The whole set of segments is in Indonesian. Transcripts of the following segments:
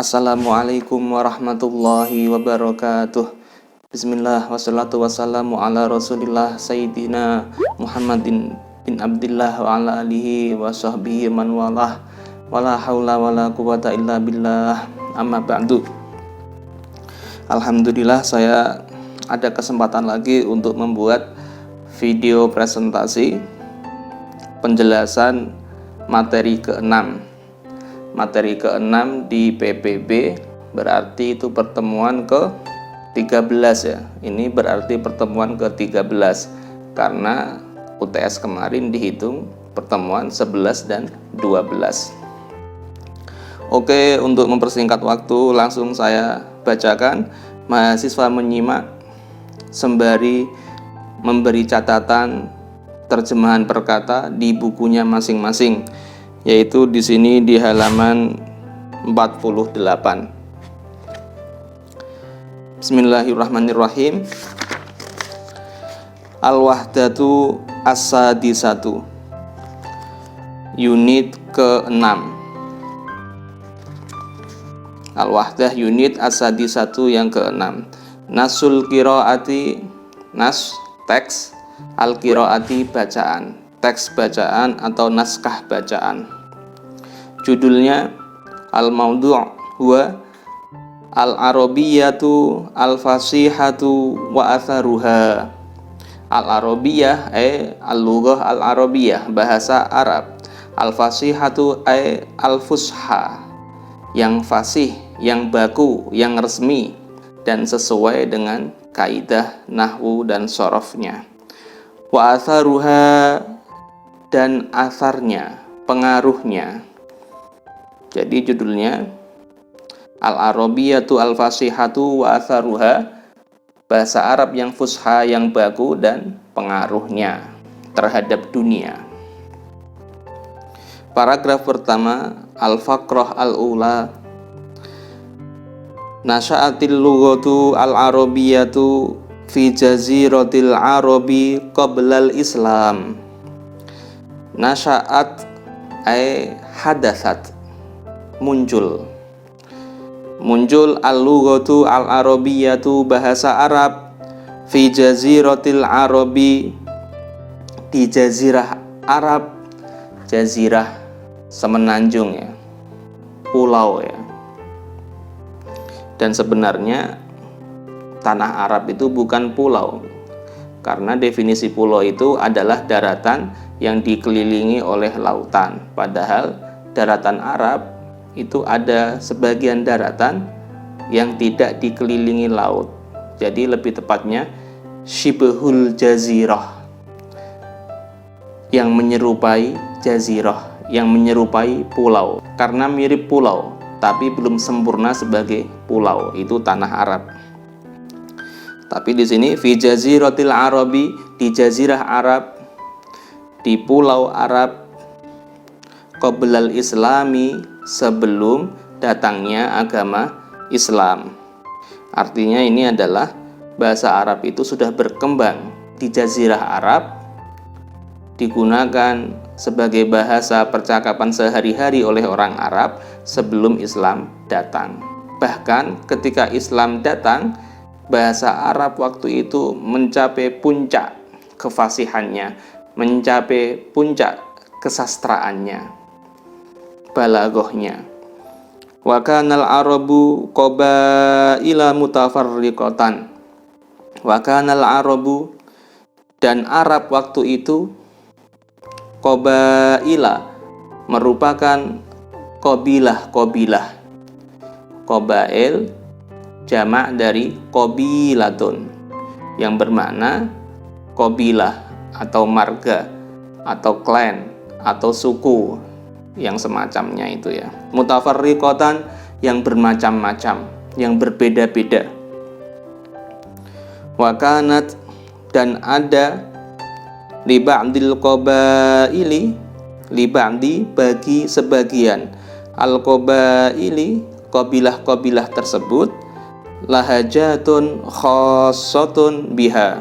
Assalamualaikum warahmatullahi wabarakatuh. Bismillah wassalatu wassalamu ala rasulillah Sayyidina Muhammadin bin Abdillah wa ala alihi wa sahbihi man walah. Wala hawla wala quwata illa billah. Amma ba'du. Alhamdulillah saya ada kesempatan lagi untuk membuat video presentasi penjelasan materi ke-6. Materi ke-6 di PPB berarti itu pertemuan ke-13 ya. Ini berarti pertemuan ke-13 karena UTS kemarin dihitung pertemuan 11 dan 12. Oke, untuk mempersingkat waktu langsung saya bacakan. Mahasiswa menyimak sembari memberi catatan terjemahan perkata di bukunya masing-masing, yaitu di sini di halaman 48. Bismillahirrahmanirrahim. Al-Wahdatu As-Sadisatu, unit ke-6. Al-Wahdah unit As-Sadisatu yang ke-6. Nasul qiraati, nas teks, al-qiraati bacaan, teks bacaan atau naskah bacaan. Judulnya al-maudhu' huwa al-arabiyyatu al-fasihatu wa atharuha. Al-arabiyyah al-lughah al-arabiyyah, bahasa Arab. Al-fasihatu al-fusha, yang fasih, yang baku, yang resmi dan sesuai dengan kaidah nahwu dan sorofnya. Wa atharuha, dan atharnya, pengaruhnya. Jadi judulnya Al-Arabiyyatu Al-Fasihatu wa Atharuha, bahasa Arab yang fusha, yang baku dan pengaruhnya terhadap dunia. Paragraf pertama, Al-Faqrah Al-Ula. Nasya'atil lughatu al-arabiyyatu fi jaziratil arabi qablal islam. Nasya'at hadatsat, muncul al-lughatu al-arabiyyatu, bahasa Arab, fi jaziratil arabi, di jazirah Arab. Jazirah semenanjung ya, pulau ya. Dan sebenarnya tanah Arab itu bukan pulau, karena definisi pulau itu adalah daratan yang dikelilingi oleh lautan. Padahal daratan Arab itu ada sebagian daratan yang tidak dikelilingi laut. Jadi lebih tepatnya syibhul jazirah, yang menyerupai jazirah, yang menyerupai pulau. Karena mirip pulau tapi belum sempurna sebagai pulau, itu tanah Arab. Tapi di sini fi jaziratil arabi, di jazirah Arab, di pulau Arab, qoblal islami, sebelum datangnya agama Islam. Artinya ini adalah bahasa Arab itu sudah berkembang di jazirah Arab, digunakan sebagai bahasa percakapan sehari-hari oleh orang Arab sebelum Islam datang. Bahkan ketika Islam datang, bahasa Arab waktu itu mencapai puncak kefasihannya, mencapai puncak kesastraannya, balaghahnya. Wa kanal arabu qabaila mutafarriqatan. Wa kanal arabu, dan Arab waktu itu, qabaila, merupakan qabilah-qabilah. Qabail jamak dari qabilatun, yang bermakna qabilah atau marga atau klan atau suku yang semacamnya itu ya. Mutafarriqatan, yang bermacam-macam, yang berbeda-beda. Wa kanat, dan ada, li ba'dil qabaili, li ba'di, bagi sebagian, al qabaili, qabilah-qabilah tersebut, lahajatun khassatun biha.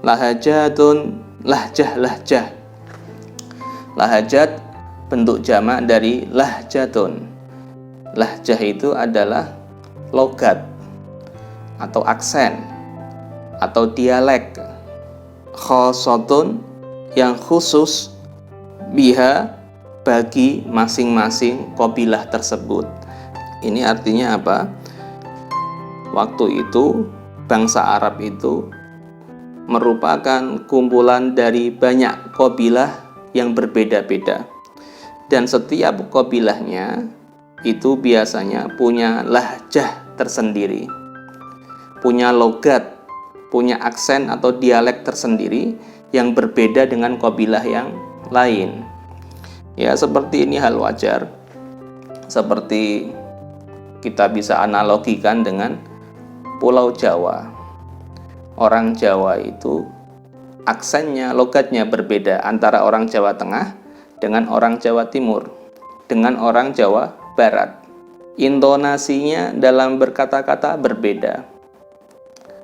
Lahajatun, lahjah-lahjah. Lahajat bentuk jamak dari lahjatun. lahjah itu adalah logat atau aksen atau dialek, khosotun yang khusus, biha bagi masing-masing qabilah tersebut. Ini artinya apa? Waktu itu bangsa Arab itu merupakan kumpulan dari banyak qabilah yang berbeda-beda, dan setiap qabilahnya itu biasanya punya lahjah tersendiri, punya logat, punya aksen atau dialek tersendiri yang berbeda dengan qabilah yang lain. Ya, seperti ini hal wajar. Seperti kita bisa analogikan dengan Pulau Jawa. Orang Jawa itu aksennya, logatnya berbeda antara orang Jawa Tengah dengan orang Jawa Timur, dengan orang Jawa Barat. Intonasinya dalam berkata-kata berbeda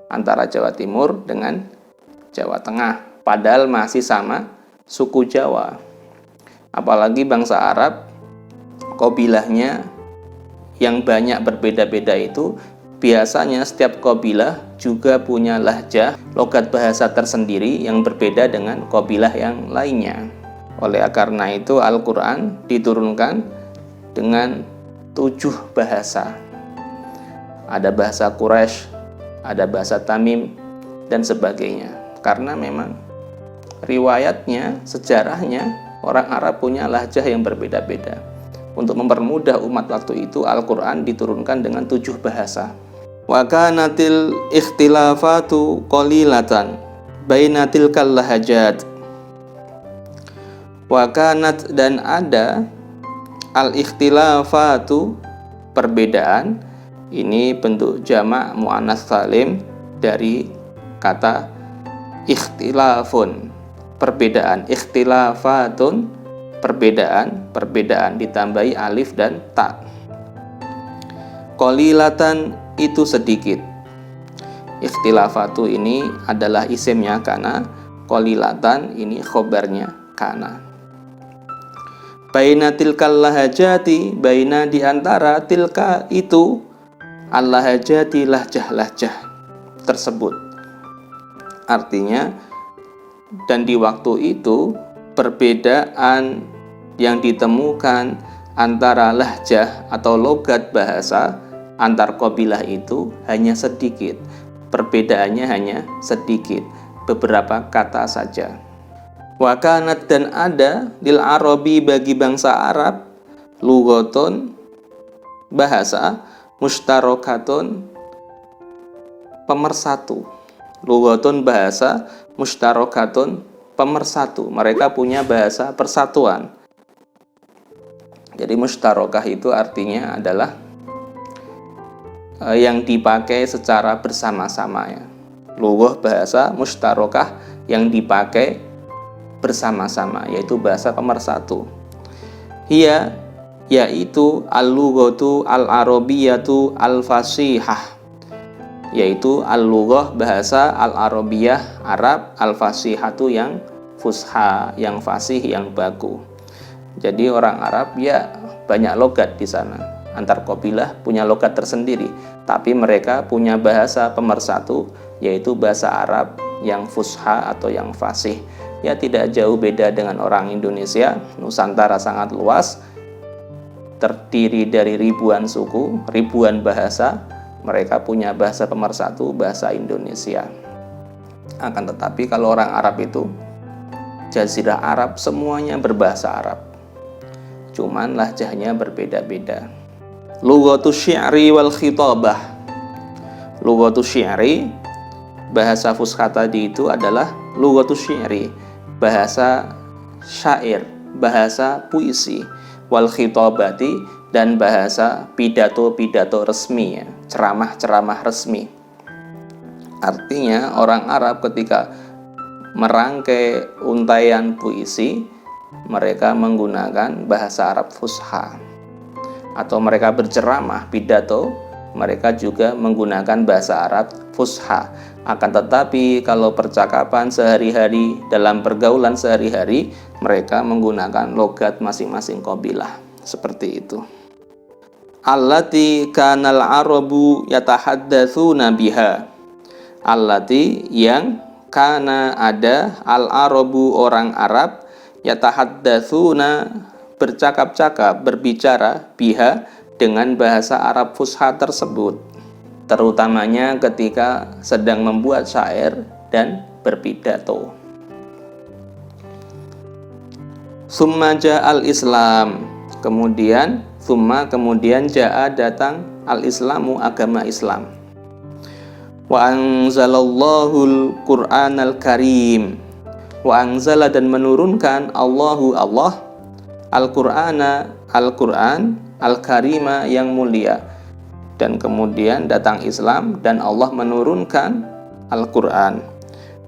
antara Jawa Timur dengan Jawa Tengah, padahal masih sama suku Jawa. Apalagi bangsa Arab, qabilahnya yang banyak berbeda-beda itu, biasanya setiap qabilah juga punya lahjah, logat bahasa tersendiri yang berbeda dengan qabilah yang lainnya. Oleh karena itu Al-Quran diturunkan dengan 7 bahasa. Ada bahasa Quraisy, ada bahasa Tamim, dan sebagainya. Karena memang riwayatnya, sejarahnya, orang Arab punya lahjah yang berbeda-beda. Untuk mempermudah umat waktu itu, Al-Quran diturunkan dengan 7 bahasa. Wa kanatil ikhtilafatu qalilatan baina tilkal lahajat. Wa kanat, dan ada, al-ikhtilafatu, perbedaan. Ini bentuk jamak muannats salim dari kata ikhtilafun, perbedaan. Ikhtilafatun, perbedaan ditambahi alif dan ta. Qalilatan, itu sedikit. Ikhtilafatu ini adalah isimnya kana, qalilatan ini khobarnya kana. Baina tilkal lahajati, baina diantara tilka itu, al-lahajati lahjah-lahjah tersebut. Artinya, dan di waktu itu perbedaan yang ditemukan antara lahjah atau logat bahasa antar qabilah itu hanya sedikit. Perbedaannya hanya sedikit, beberapa kata saja. Wa kanat, dan ada, lil Arabi, bagi bangsa Arab, lughatun, bahasa, mustarokatun, pemersatu. Lughatun, bahasa, mustarokatun, pemersatu. Mereka punya bahasa persatuan. Jadi mustarokah itu artinya adalah yang dipakai secara bersama-sama, ya. Lughah, bahasa, mustarokah yang dipakai bersama-sama, yaitu bahasa pemersatu. Hiya, yaitu al-lughatu al-arabiyatu al-fasihah, yaitu al-lughah, bahasa, al-arabiyah, Arab, al-fasihatu yang fusha, yang fasih, yang baku. Jadi orang Arab ya banyak logat di sana. Antar qabilah punya logat tersendiri, tapi mereka punya bahasa pemersatu, yaitu bahasa Arab yang fusha atau yang fasih. Ya, tidak jauh beda dengan orang Indonesia. Nusantara sangat luas, terdiri dari ribuan suku, ribuan bahasa. Mereka punya bahasa pemersatu, bahasa Indonesia. Akan tetapi kalau orang Arab itu, Jazirah Arab semuanya berbahasa Arab, cuman lahjahnya berbeda-beda. Lughatu syi'ri wal khitabah. Lughatu syi'ri, bahasa fusha tadi itu adalah lughatu syi'ri, bahasa syair, bahasa puisi. Wal khitabati, dan bahasa pidato-pidato resmi, ya, ceramah-ceramah resmi. Artinya orang Arab ketika merangkai untaian puisi, mereka menggunakan bahasa Arab fusha. Atau mereka berceramah, pidato, mereka juga menggunakan bahasa Arab fusha. Akan tetapi kalau percakapan sehari-hari, dalam pergaulan sehari-hari, mereka menggunakan logat masing-masing qabilah. Seperti itu. allati kanal arabu yatahaddatsuna biha. Allati yang kana ada al arabu orang Arab yatahaddatsuna bercakap-cakap, berbicara biha dengan bahasa Arab fusha tersebut, terutamanya ketika sedang membuat syair dan berpidato. Summa ja'al Islam, kemudian ja'a datang al-Islamu agama Islam. Wa anzalallahul Qur'anal Karim, wa anzala dan menurunkan Allahu Allah Al-Qur'ana Al-Qur'an Al-Karima yang mulia. Dan kemudian datang Islam dan Allah menurunkan Al-Qur'an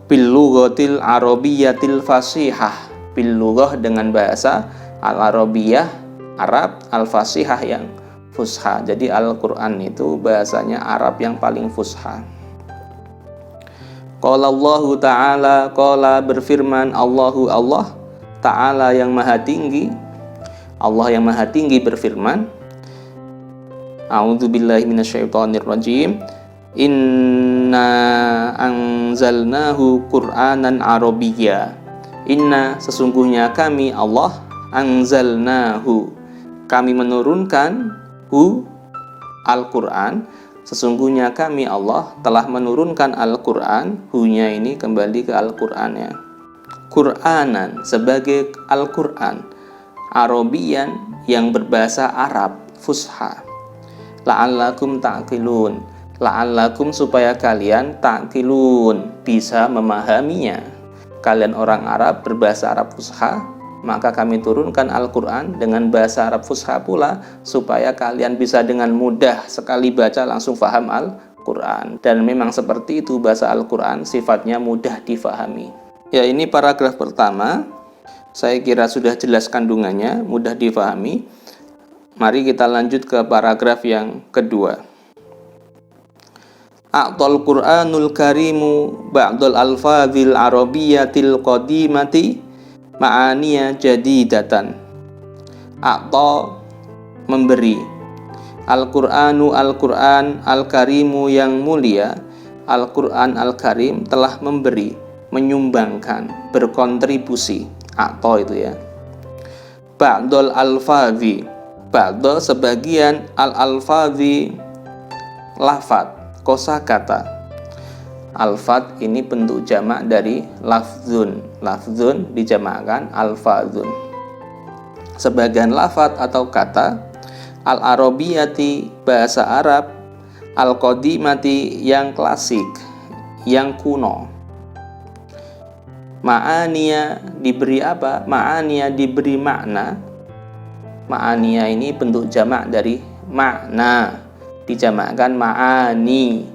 bil lughatil arabiyyatil fasihah, bil lughah dengan bahasa al-arabiyyah Arab, al-fasihah yang fusha. Jadi Al-Qur'an itu bahasanya Arab yang paling fusha. Qala Allahu ta'ala, qala berfirman Allahu Allah ta'ala yang maha tinggi, Allah yang maha tinggi berfirman, a'udzubillahi minasyaitonirrajim, inna anzalnahu qur'anan arabiyya. Inna sesungguhnya kami Allah, anzalnahu kami menurunkan hu Al-Qur'an, sesungguhnya kami Allah telah menurunkan Al-Qur'an, hu-nya ini kembali ke Al-Qur'an ya. Qur'anan sebagai Al-Qur'an, Arabiyan yang berbahasa Arab fusha. La'allakum ta'qilun, la'allakum supaya kalian ta'qilun bisa memahaminya. Kalian orang Arab berbahasa Arab fusha, maka kami turunkan Al-Qur'an dengan bahasa Arab fusha pula supaya kalian bisa dengan mudah sekali baca langsung faham Al-Qur'an. Dan memang seperti itu bahasa Al-Qur'an, sifatnya mudah difahami. Ya, ini paragraf pertama. Saya kira sudah jelas kandungannya, mudah difahami. Mari kita lanjut ke paragraf yang kedua. A'tal Qur'anul Karimu ba'dal alfazil arabiyyatil qadimati ma'aniya jadidatan. A'ta memberi, Al-Qur'anu Al-Qur'an Al-Karimu yang mulia, Al-Qur'an Al-Karim telah memberi, menyumbangkan, berkontribusi. A'ta itu ya. Ba'dal alfazi, ba'da sebagian, al-alfazi lafad, kosakata. Alfad ini bentuk jamak dari lafzun. Lafzun dijamakkan alfazun. Sebagian lafad atau kata, al-arabiyati bahasa Arab, al-qadimati yang klasik, yang kuno. Ma'aniya diberi apa? Ma'aniya diberi makna. Ma'aniya ini bentuk jamak dari makna, dijamakkan ma'ani.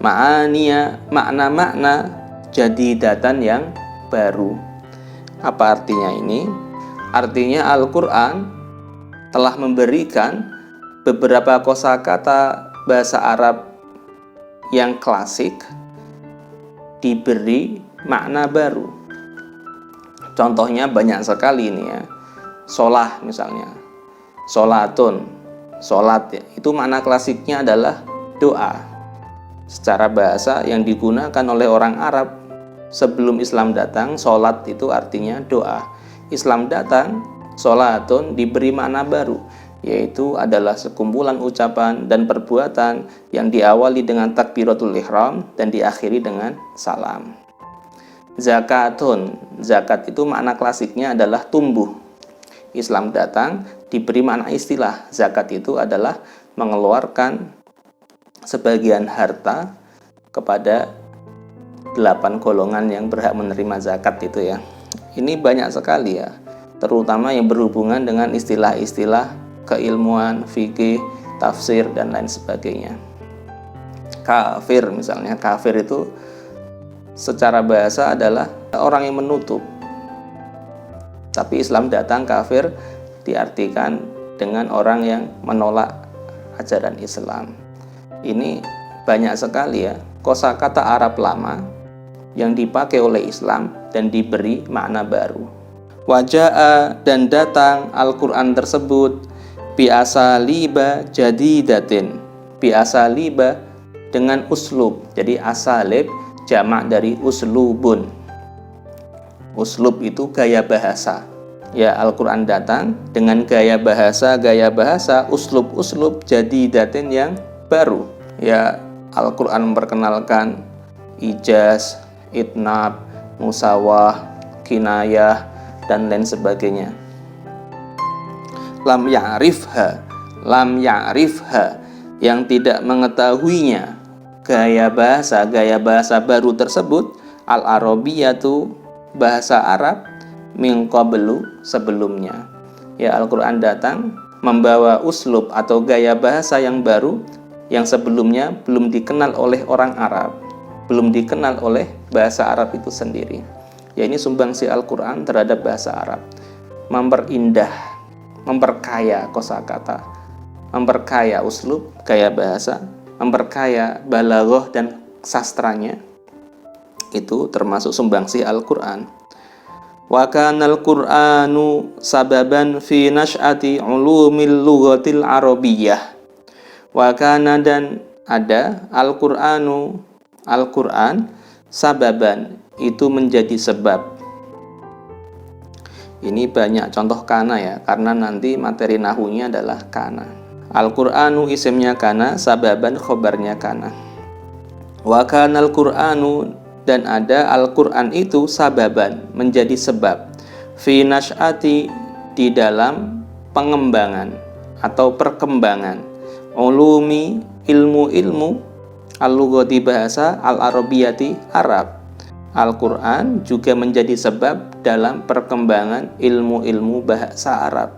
Ma'aniya makna-makna jadidatan yang baru. Apa artinya ini? Artinya Al-Qur'an telah memberikan beberapa kosakata bahasa Arab yang klasik, diberi makna baru. Contohnya banyak sekali ini ya. Sholah misalnya, sholatun, sholat ya. Itu makna klasiknya adalah doa. Secara bahasa yang digunakan oleh orang Arab sebelum Islam datang, sholat itu artinya doa. Islam datang, sholatun diberi makna baru, yaitu adalah sekumpulan ucapan dan perbuatan yang diawali dengan takbiratul ihram dan diakhiri dengan salam. Zakatun, zakat itu makna klasiknya adalah tumbuh. Islam datang diberi makna istilah. Zakat itu adalah mengeluarkan sebagian harta kepada 8 golongan yang berhak menerima zakat itu ya. Ini banyak sekali ya, terutama yang berhubungan dengan istilah-istilah keilmuan, fikih, tafsir, dan lain sebagainya. Kafir misalnya, kafir itu secara bahasa adalah orang yang menutup. Tapi Islam datang, kafir diartikan dengan orang yang menolak ajaran Islam. Ini banyak sekali ya kosakata Arab lama yang dipakai oleh Islam dan diberi makna baru. Waja'a dan datang Al-Qur'an tersebut bi asaliba jadidatin, bi asaliba dengan uslub. Jadi asalib jamak dari uslubun. Uslub itu gaya bahasa. Ya, Al-Quran datang dengan gaya bahasa, uslub-uslub jadidatin yang baru. Ya, Al-Quran memperkenalkan ijaz, itnab, musawah, kinayah, dan lain sebagainya. Lam ya'rifha, yang tidak mengetahuinya gaya bahasa baru tersebut, al-arabiyatu, bahasa Arab, min qablu, sebelumnya. Ya, Al-Quran datang membawa uslub atau gaya bahasa yang baru yang sebelumnya belum dikenal oleh orang Arab, belum dikenal oleh bahasa Arab itu sendiri. Ya, ini sumbangsi Al-Quran terhadap bahasa Arab. Memperindah, memperkaya kosakata, memperkaya uslub, gaya bahasa, memperkaya balaghah dan sastranya. Itu termasuk sumbangsi Al-Quran. Wa kanal Qur'anu sababan fi nash'ati ulumil lughatil arabiyyah. Wa kana, dan ada, Al-Quran sababan, itu menjadi sebab. Ini banyak contoh kana ya, karena nanti materi nahunya adalah kana. Al-Qur'anu isimnya kana, sababan khobarnya kana. Wa kanal Qur'anu, dan ada Al-Quran itu sababan, menjadi sebab, fi nash'ati, di dalam pengembangan atau perkembangan, ulumi, ilmu-ilmu, al-lughati, bahasa, al-arabiyati, Arab. Al-Quran juga menjadi sebab dalam perkembangan ilmu-ilmu bahasa Arab.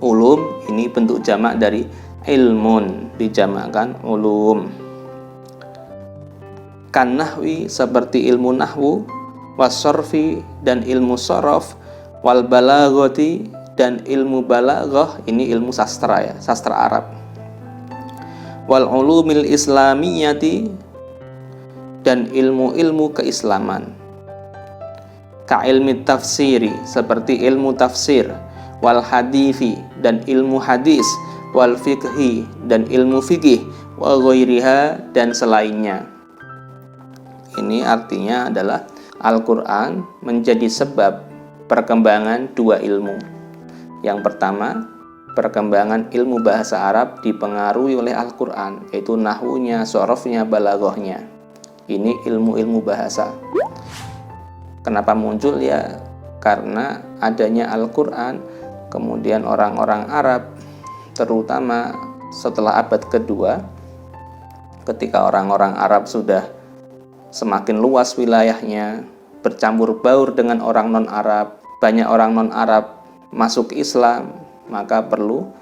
Ulum ini bentuk jamak dari ilmun, dijamakkan ulum. Kan nahwi, seperti ilmu nahwu, wasorfi, dan ilmu sorof, wal balaghati, dan ilmu balaghah, ini ilmu sastra ya, sastra Arab. Wal ulumil islamiyati, dan ilmu-ilmu keislaman. Ka ilmi tafsiri, seperti ilmu tafsir, wal hadithi, dan ilmu hadis, wal fiqhi, dan ilmu fikih, wa ghairiha, dan selainnya. Ini artinya adalah Al-Quran menjadi sebab perkembangan dua ilmu. Yang pertama, perkembangan ilmu bahasa Arab dipengaruhi oleh Al-Quran, yaitu nahwunya, sorofnya, balaghahnya. Ini ilmu-ilmu bahasa. Kenapa muncul? Ya, karena adanya Al-Quran, kemudian orang-orang Arab, terutama setelah abad kedua, ketika orang-orang Arab sudah semakin luas wilayahnya, bercampur baur dengan orang non-Arab, banyak orang non-Arab masuk Islam, maka perlu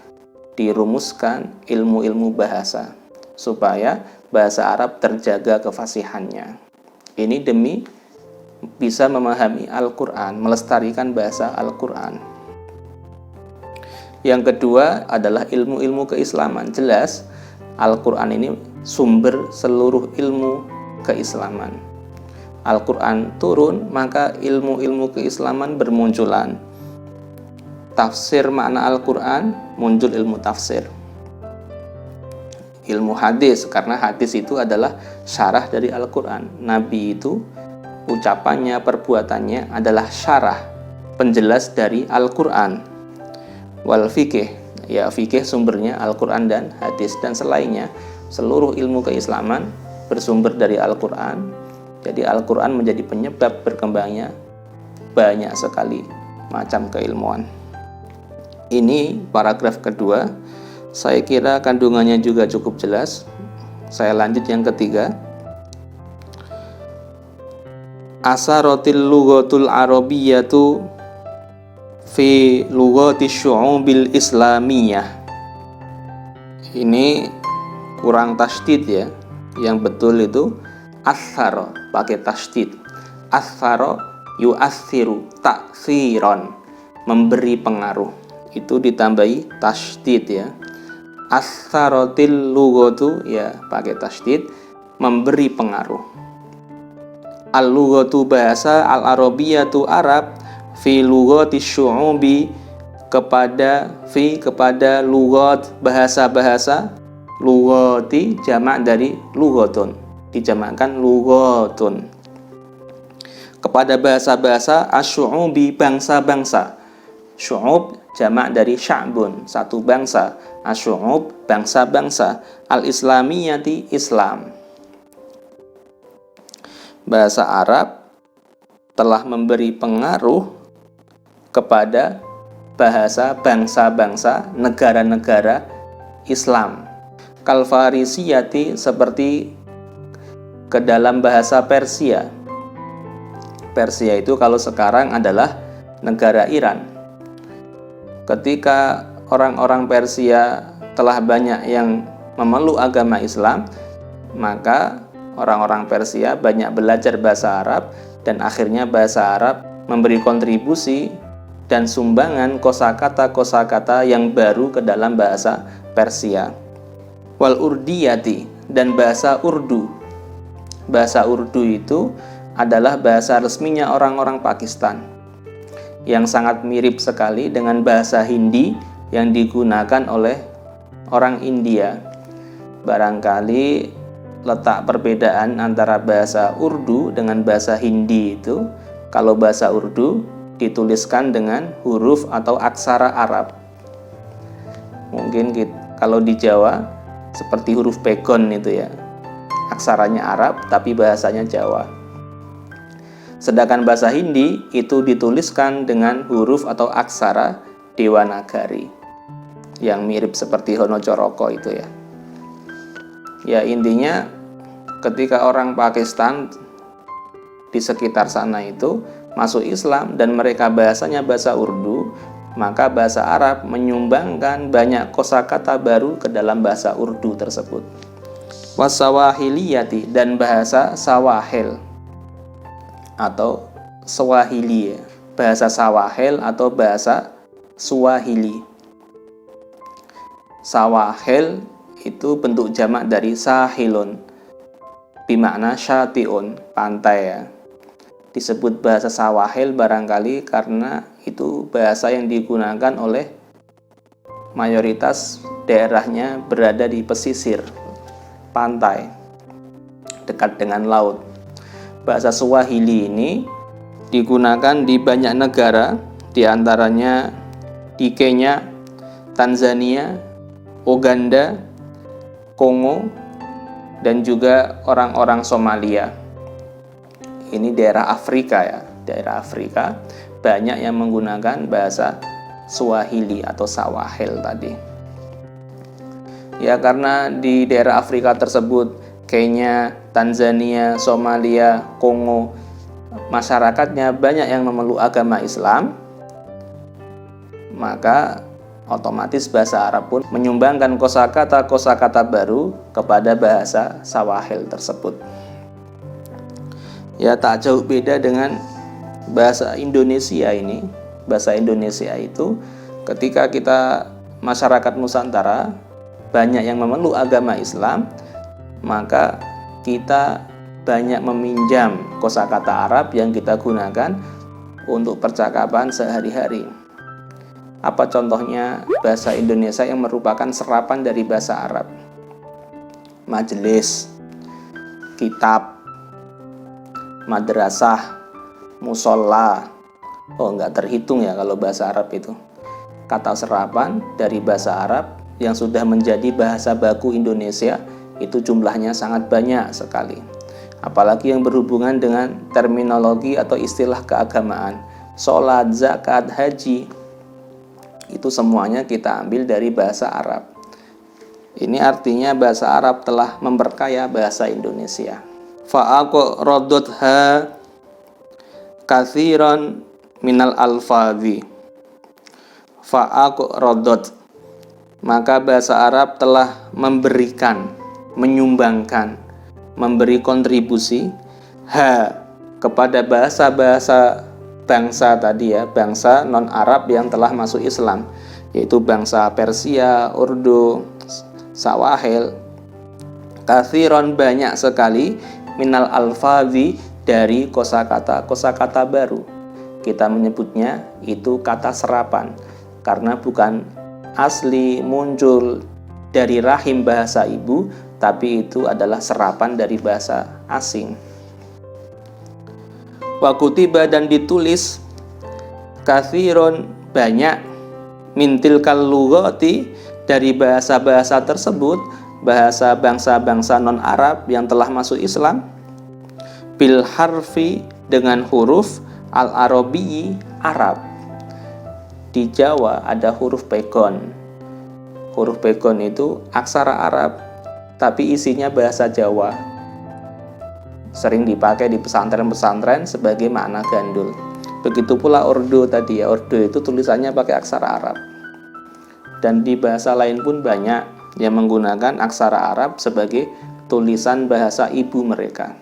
dirumuskan ilmu-ilmu bahasa supaya bahasa Arab terjaga kefasihannya. Ini demi bisa memahami Al-Quran, melestarikan bahasa Al-Quran. Yang kedua adalah ilmu-ilmu keislaman. Jelas Al-Quran ini sumber seluruh ilmu keislaman. Al-Quran turun, maka ilmu-ilmu keislaman bermunculan. Tafsir makna Al-Quran, muncul ilmu tafsir. Ilmu hadis, karena hadis itu adalah syarah dari Al-Quran. Nabi itu ucapannya, perbuatannya adalah syarah, penjelas dari Al-Quran. Wal fikih, ya fikih sumbernya Al-Quran dan hadis dan selainnya. Seluruh ilmu keislaman bersumber dari Al-Quran. Jadi Al-Quran menjadi penyebab berkembangnya banyak sekali macam keilmuan. Ini paragraf kedua. Saya kira kandungannya juga cukup jelas. Saya lanjut yang ketiga. Asaratil lughatul arabiyyatu fi lughati syu'ubil islamiyah. Ini kurang tasydid ya. Yang betul itu atharo, pakai tasydid. Atharo yu'athiru ta'thiron, memberi pengaruh. Itu ditambahi tasydid ya. Atharotil lughatu, ya pakai tasydid, memberi pengaruh. Al-lughatu, bahasa, al-arabiyatu, Arab, fi lughati syu'ubi, kepada lughat, bahasa-bahasa. Lughati jamak dari lughatun, dijamakkan lughatun. Kepada bahasa-bahasa asy'ubi, bangsa-bangsa. Syu'ub jamak dari sya'bun, satu bangsa. Asy'ub bangsa-bangsa. Al-islamiyati Islam. Bahasa Arab telah memberi pengaruh kepada bahasa bangsa-bangsa negara-negara Islam. Kal-Farisiyati, seperti ke dalam bahasa Persia. Persia itu kalau sekarang adalah negara Iran. Ketika orang-orang Persia telah banyak yang memeluk agama Islam, maka orang-orang Persia banyak belajar bahasa Arab, dan akhirnya bahasa Arab memberi kontribusi dan sumbangan kosakata-kosakata yang baru ke dalam bahasa Persia. Wal Urdiyati, dan bahasa Urdu. Bahasa Urdu itu adalah bahasa resminya orang-orang Pakistan, yang sangat mirip sekali dengan bahasa Hindi yang digunakan oleh orang India. Barangkali letak perbedaan antara bahasa Urdu dengan bahasa Hindi itu, kalau bahasa Urdu dituliskan dengan huruf atau aksara Arab. Mungkin kalau di Jawa seperti huruf pegon itu ya, aksaranya Arab tapi bahasanya Jawa. Sedangkan bahasa Hindi itu dituliskan dengan huruf atau aksara Dewanagari, yang mirip seperti Honocoroko itu ya. Ya, intinya ketika orang Pakistan di sekitar sana itu masuk Islam dan mereka bahasanya bahasa Urdu, maka bahasa Arab menyumbangkan banyak kosakata baru ke dalam bahasa Urdu tersebut. Wasawahiliyati, dan bahasa Sawahil atau Swahili ya. Bahasa Sawahil atau bahasa Swahili. Sawahil itu bentuk jamak dari sahilun, bimakna syatiun, pantai ya. Disebut bahasa Sawahil barangkali karena itu bahasa yang digunakan oleh mayoritas daerahnya berada di pesisir pantai, dekat dengan laut. Bahasa Swahili ini digunakan di banyak negara, diantaranya di Kenya, Tanzania, Uganda, Kongo, dan juga orang-orang Somalia. Ini daerah Afrika ya, daerah Afrika banyak yang menggunakan bahasa Swahili atau Sawahil tadi. Ya, karena di daerah Afrika tersebut, Kenya, Tanzania, Somalia, Kongo, masyarakatnya banyak yang memeluk agama Islam, maka otomatis bahasa Arab pun menyumbangkan kosakata-kosakata baru kepada bahasa Sawahil tersebut. Ya, tak jauh beda dengan bahasa Indonesia ini. Bahasa Indonesia itu ketika kita masyarakat Nusantara banyak yang memeluk agama Islam, maka kita banyak meminjam kosakata Arab yang kita gunakan untuk percakapan sehari-hari. Apa contohnya bahasa Indonesia yang merupakan serapan dari bahasa Arab? Majelis, kitab, madrasah, musola. Oh, enggak terhitung ya kalau bahasa Arab itu. Kata serapan dari bahasa Arab yang sudah menjadi bahasa baku Indonesia itu jumlahnya sangat banyak sekali. Apalagi yang berhubungan dengan terminologi atau istilah keagamaan. Sholat, zakat, haji, itu semuanya kita ambil dari bahasa Arab. Ini artinya bahasa Arab telah memperkaya bahasa Indonesia. Fa'aqradha katsiran minal alfadhi. Fa'aqradat, maka bahasa Arab telah memberikan, menyumbangkan, memberi kontribusi kepada bahasa-bahasa bangsa tadi ya, bangsa non-Arab yang telah masuk Islam, yaitu bangsa Persia, Urdu, Sawahil. Katsiran, banyak sekali, minal alfadhi, dari kosakata baru. Kita menyebutnya itu kata serapan. karena bukan asli muncul dari rahim bahasa ibu, tapi itu adalah serapan dari bahasa asing. Wa kutiba, dan ditulis, katsiron, banyak, mintil lughati, dari bahasa-bahasa tersebut, bahasa bangsa-bangsa non-Arab yang telah masuk Islam, bil harfi, dengan huruf, al-arabi, Arab. Di Jawa ada huruf pegon. Huruf pegon itu aksara Arab, tapi isinya bahasa Jawa. Sering dipakai di pesantren-pesantren sebagai makna gandul. Begitu pula ordo tadi ya, ordo itu tulisannya pakai aksara Arab. Dan di bahasa lain pun banyak yang menggunakan aksara Arab sebagai tulisan bahasa ibu mereka.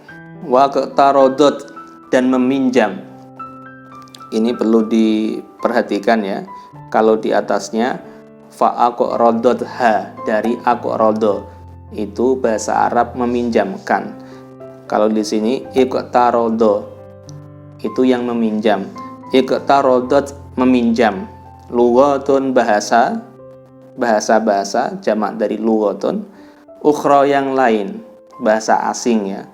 Wa qtarodot, dan meminjam. Ini perlu diperhatikan ya. Kalau di atasnya fa'aqrodot ha, dari aqrodo, itu bahasa Arab meminjamkan. Kalau di sini iqtarodo, itu yang meminjam. Iqtarodot, meminjam. Lughatun, bahasa-bahasa, jamak dari lughatun. Ukhra, yang lain, bahasa asing ya.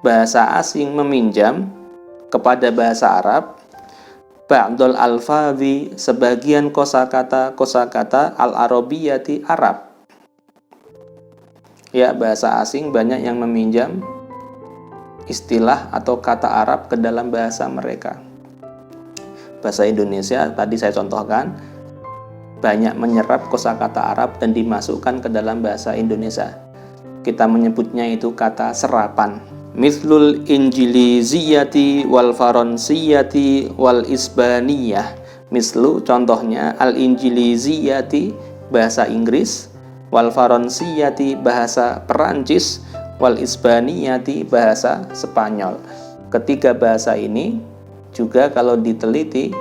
Bahasa asing meminjam kepada bahasa Arab. Ba'dul alfadhi, sebagian kosakata al-arabiyati, Arab. Ya, bahasa asing banyak yang meminjam istilah atau kata Arab ke dalam bahasa mereka. Bahasa Indonesia tadi saya contohkan banyak menyerap kosakata Arab dan dimasukkan ke dalam bahasa Indonesia. Kita menyebutnya itu kata serapan. Mithlul injiliziyati wal faransiyati wal isbaniyah. Mislu, contohnya, al injiliziyati, bahasa Inggris, wal faransiyati, bahasa Perancis, wal isbaniyati, bahasa Spanyol. Ketiga bahasa ini juga kalau diteliti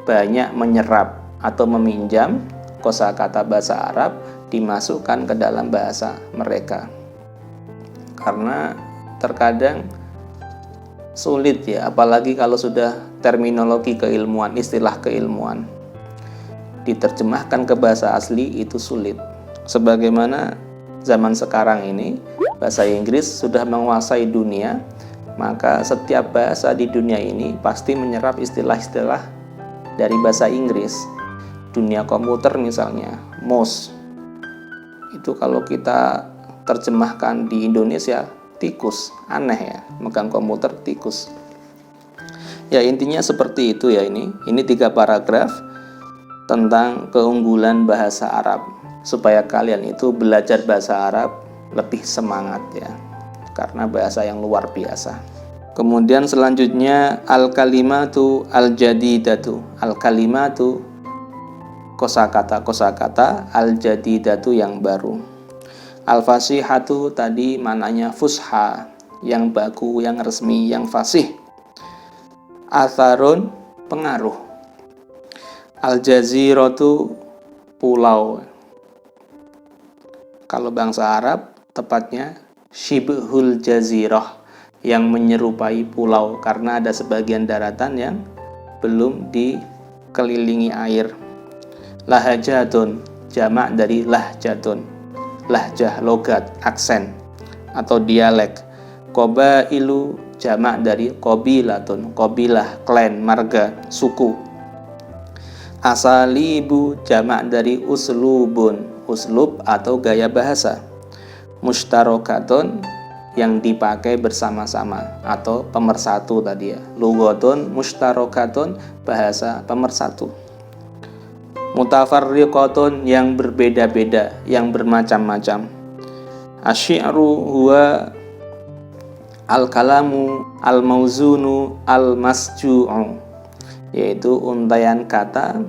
banyak menyerap atau meminjam kosakata bahasa Arab dimasukkan ke dalam bahasa mereka. Karena terkadang sulit ya, apalagi kalau sudah terminologi keilmuan, istilah keilmuan diterjemahkan ke bahasa asli itu sulit. Sebagaimana zaman sekarang ini bahasa Inggris sudah menguasai dunia, maka setiap bahasa di dunia ini pasti menyerap istilah-istilah dari bahasa Inggris. Dunia komputer misalnya, mouse, itu kalau kita terjemahkan di Indonesia, tikus, aneh ya, megang komputer tikus. Ya, intinya seperti itu ya. Ini 3 paragraf tentang keunggulan bahasa Arab, supaya kalian itu belajar bahasa Arab lebih semangat ya, karena bahasa yang luar biasa. Kemudian selanjutnya al-kalimatu al-jadidatu. Al-kalimatu, kosakata al-jadidatu, yang baru. Al-fasihatu tadi mananya fusha, yang baku, yang resmi, yang fasih. Atharun, pengaruh. Al-jaziratu, pulau. Kalau bangsa Arab tepatnya shibhul jazirah, yang menyerupai pulau, karena ada sebagian daratan yang belum dikelilingi air. Lahajatun, jamak dari lahjatun. Lahjah, logat, aksen atau dialek. Qobailu, jamak dari qabilatun, qabilah, klan, marga, suku. Asalibu, jamak dari uslubun, uslub atau gaya bahasa. Mushtarokatun, yang dipakai bersama-sama atau pemersatu tadi ya. Lughatun mushtarokatun, bahasa pemersatu. Mutafarriqatun, yang berbeda-beda, yang bermacam-macam. Asyi'ru huwa al-kalamu al-mauzunu al-masju'u, yaitu untaian kata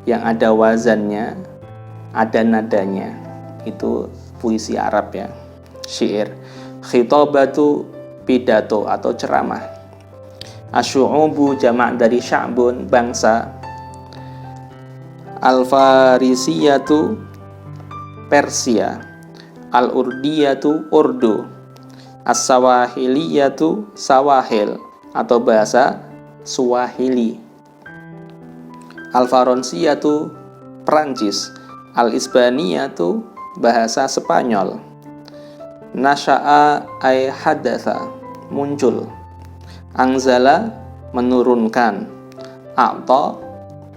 yang ada wazannya, ada nadanya. Itu puisi Arab ya, syair. Khitabatu, pidato atau ceramah. Asy'ubu, jamak dari sya'bun, bangsa. Al-Farisiyatu, Persia. Al-Urdiyatu, Urdu. As-Sawahiliyatu, Sawahil atau bahasa Swahili. Al-Faransiyatu, Perancis. Al-Isbaniyatu bahasa Spanyol. Nasya'a ay hadatha, muncul. Anzala, menurunkan. A'ta,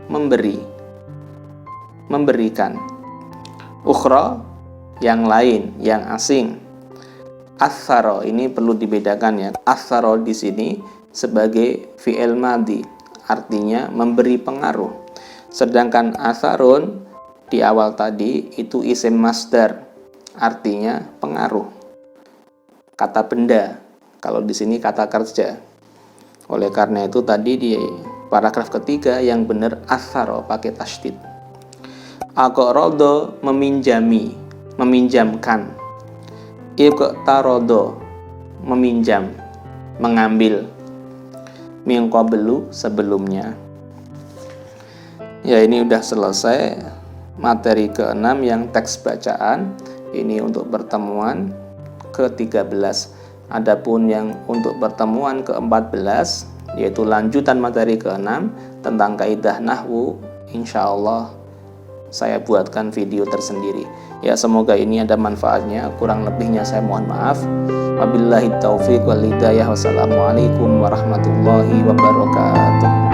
memberi, memberikan. Ukhra, yang lain, yang asing. Atharo, ini perlu dibedakan ya. Atharo di sini sebagai fi'il madhi, artinya memberi pengaruh. Sedangkan atharun di awal tadi itu isim masdar, artinya pengaruh. Kata benda, kalau di sini kata kerja. Oleh karena itu tadi di paragraf ketiga yang benar atharo pakai tasydid. Aqrada, meminjami, meminjamkan. Iqtarodo, meminjam, mengambil. Min qablu, sebelumnya. Ya, ini udah selesai materi ke-6 yang teks bacaan. Ini untuk pertemuan ke-13. Adapun yang untuk pertemuan ke-14 yaitu lanjutan materi ke-6 tentang kaidah nahwu, insyaallah saya buatkan video tersendiri. Ya, semoga ini ada manfaatnya. Kurang lebihnya saya mohon maaf. Wabillahi taufiq wal hidayah. Wassalamualaikum warahmatullahi wabarakatuh.